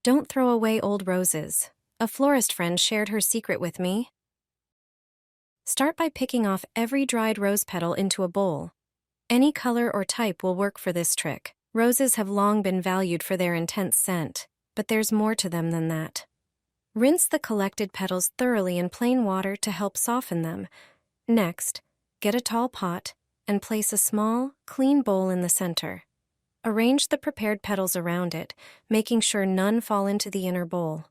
Don't throw away old roses. A florist friend shared her secret with me. Start by picking off every dried rose petal into a bowl. Any color or type will work for this trick. Roses have long been valued for their intense scent, but there's more to them than that. Rinse the collected petals thoroughly in plain water to help soften them. Next, get a tall pot and place a small, clean bowl in the center. Arrange the prepared petals around it, making sure none fall into the inner bowl.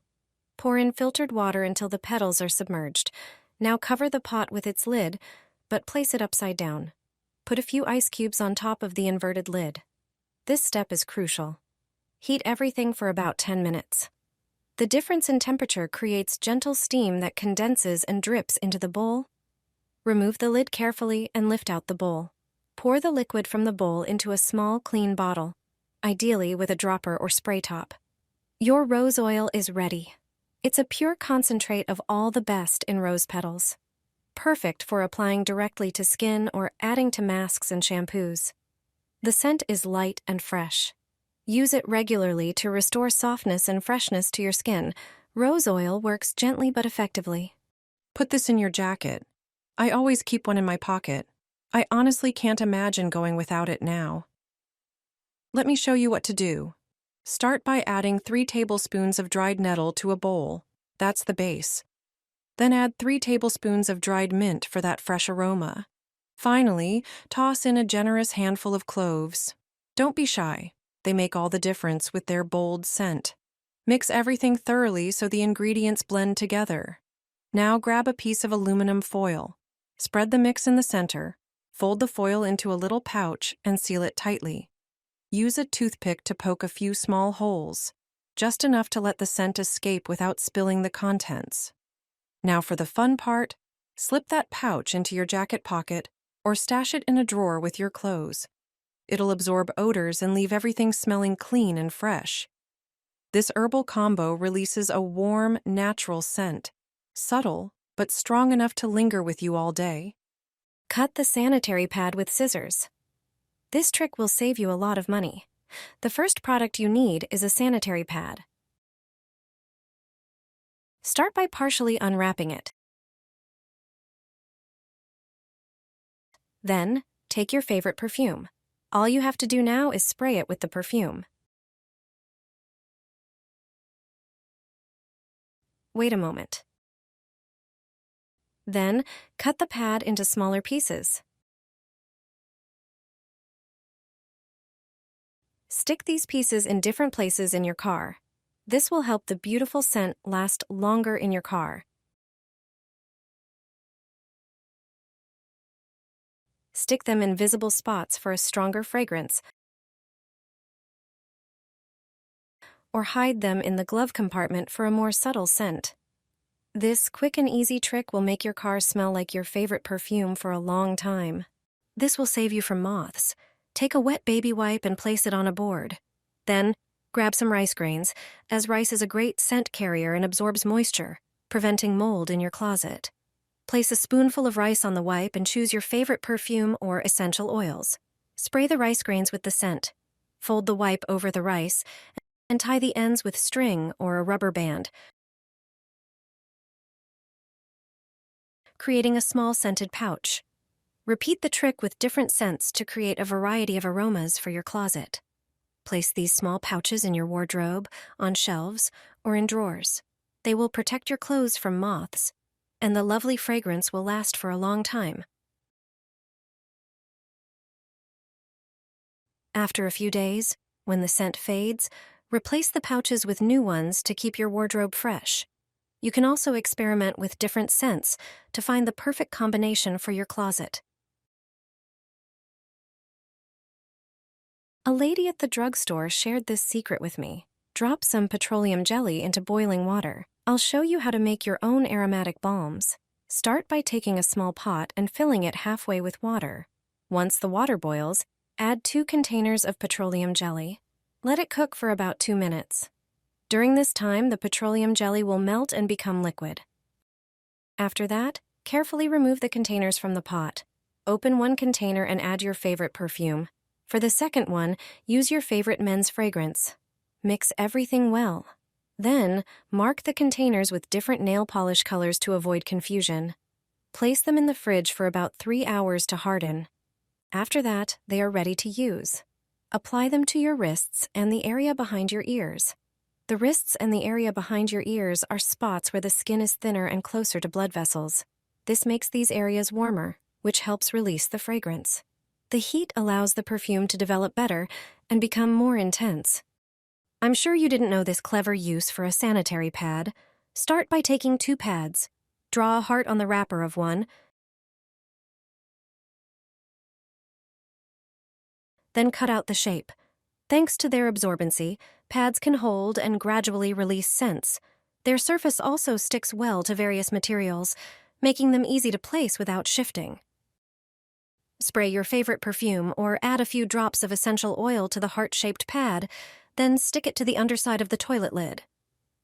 Pour in filtered water until the petals are submerged. Now cover the pot with its lid, but place it upside down. Put a few ice cubes on top of the inverted lid. This step is crucial. Heat everything for about 10 minutes. The difference in temperature creates gentle steam that condenses and drips into the bowl. Remove the lid carefully and lift out the bowl. Pour the liquid from the bowl into a small, clean bottle, ideally with a dropper or spray top. Your rose oil is ready. It's a pure concentrate of all the best in rose petals. Perfect for applying directly to skin or adding to masks and shampoos. The scent is light and fresh. Use it regularly to restore softness and freshness to your skin. Rose oil works gently but effectively. Put this in your jacket. I always keep one in my pocket. I honestly can't imagine going without it now. Let me show you what to do. Start by adding 3 tablespoons of dried nettle to a bowl. That's the base. Then add 3 tablespoons of dried mint for that fresh aroma. Finally, toss in a generous handful of cloves. Don't be shy. They make all the difference with their bold scent. Mix everything thoroughly so the ingredients blend together. Now grab a piece of aluminum foil. Spread the mix in the center. Fold the foil into a little pouch and seal it tightly. Use a toothpick to poke a few small holes, just enough to let the scent escape without spilling the contents. Now for the fun part, slip that pouch into your jacket pocket or stash it in a drawer with your clothes. It'll absorb odors and leave everything smelling clean and fresh. This herbal combo releases a warm, natural scent, subtle, but strong enough to linger with you all day. Cut the sanitary pad with scissors. This trick will save you a lot of money. The first product you need is a sanitary pad. Start by partially unwrapping it. Then, take your favorite perfume. All you have to do now is spray it with the perfume. Wait a moment. Then, cut the pad into smaller pieces. Stick these pieces in different places in your car. This will help the beautiful scent last longer in your car. Stick them in visible spots for a stronger fragrance, or hide them in the glove compartment for a more subtle scent. This quick and easy trick will make your car smell like your favorite perfume for a long time. This will save you from moths. Take a wet baby wipe and place it on a board. Then, grab some rice grains, as rice is a great scent carrier and absorbs moisture, preventing mold in your closet. Place a spoonful of rice on the wipe and choose your favorite perfume or essential oils. Spray the rice grains with the scent. Fold the wipe over the rice and tie the ends with string or a rubber band, creating a small scented pouch. Repeat the trick with different scents to create a variety of aromas for your closet. Place these small pouches in your wardrobe, on shelves, or in drawers. They will protect your clothes from moths, and the lovely fragrance will last for a long time. After a few days, when the scent fades, replace the pouches with new ones to keep your wardrobe fresh. You can also experiment with different scents to find the perfect combination for your closet. A lady at the drugstore shared this secret with me. Drop some petroleum jelly into boiling water. I'll show you how to make your own aromatic balms. Start by taking a small pot and filling it halfway with water. Once the water boils, add 2 containers of petroleum jelly. Let it cook for about 2 minutes. During this time, the petroleum jelly will melt and become liquid. After that, carefully remove the containers from the pot. Open one container and add your favorite perfume. For the second one, use your favorite men's fragrance. Mix everything well. Then, mark the containers with different nail polish colors to avoid confusion. Place them in the fridge for about 3 hours to harden. After that, they are ready to use. Apply them to your wrists and the area behind your ears. The wrists and the area behind your ears are spots where the skin is thinner and closer to blood vessels. This makes these areas warmer, which helps release the fragrance. The heat allows the perfume to develop better and become more intense. I'm sure you didn't know this clever use for a sanitary pad. Start by taking 2 pads. Draw a heart on the wrapper of one, then cut out the shape. Thanks to their absorbency, pads can hold and gradually release scents. Their surface also sticks well to various materials, making them easy to place without shifting. Spray your favorite perfume or add a few drops of essential oil to the heart-shaped pad, then stick it to the underside of the toilet lid.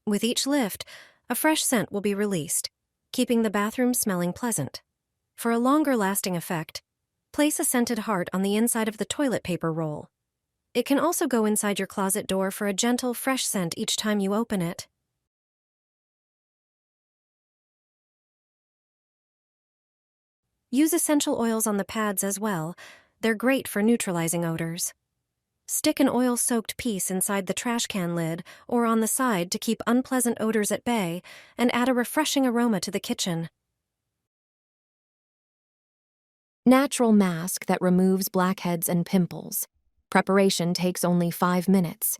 With each lift, a fresh scent will be released, keeping the bathroom smelling pleasant. For a longer-lasting effect, place a scented heart on the inside of the toilet paper roll. It can also go inside your closet door for a gentle, fresh scent each time you open it. Use essential oils on the pads as well. They're great for neutralizing odors. Stick an oil-soaked piece inside the trash can lid or on the side to keep unpleasant odors at bay and add a refreshing aroma to the kitchen. Natural mask that removes blackheads and pimples. Preparation takes only 5 minutes.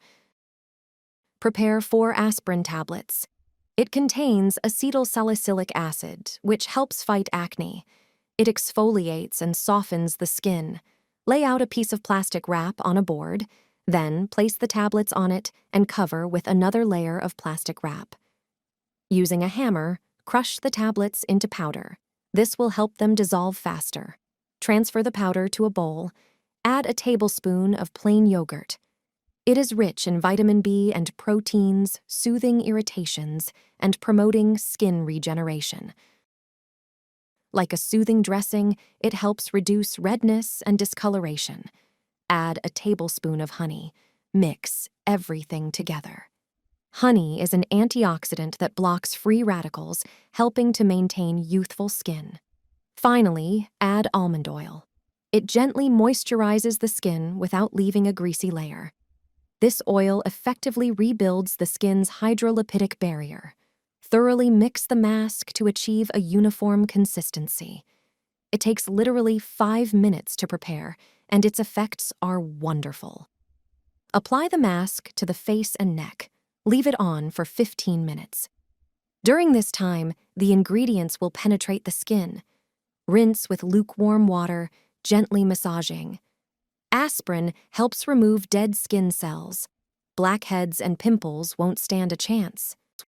Prepare 4 aspirin tablets. It contains acetylsalicylic acid, which helps fight acne. It exfoliates and softens the skin. Lay out a piece of plastic wrap on a board, then place the tablets on it and cover with another layer of plastic wrap. Using a hammer, crush the tablets into powder. This will help them dissolve faster. Transfer the powder to a bowl. Add a tablespoon of plain yogurt. It is rich in vitamin B and proteins, soothing irritations, and promoting skin regeneration. Like a soothing dressing, it helps reduce redness and discoloration. Add a tablespoon of honey. Mix everything together. Honey is an antioxidant that blocks free radicals, helping to maintain youthful skin. Finally, add almond oil. It gently moisturizes the skin without leaving a greasy layer. This oil effectively rebuilds the skin's hydrolipidic barrier. Thoroughly mix the mask to achieve a uniform consistency. It takes literally 5 minutes to prepare, and its effects are wonderful. Apply the mask to the face and neck. Leave it on for 15 minutes. During this time, the ingredients will penetrate the skin. Rinse with lukewarm water, gently massaging. Aspirin helps remove dead skin cells. Blackheads and pimples won't stand a chance.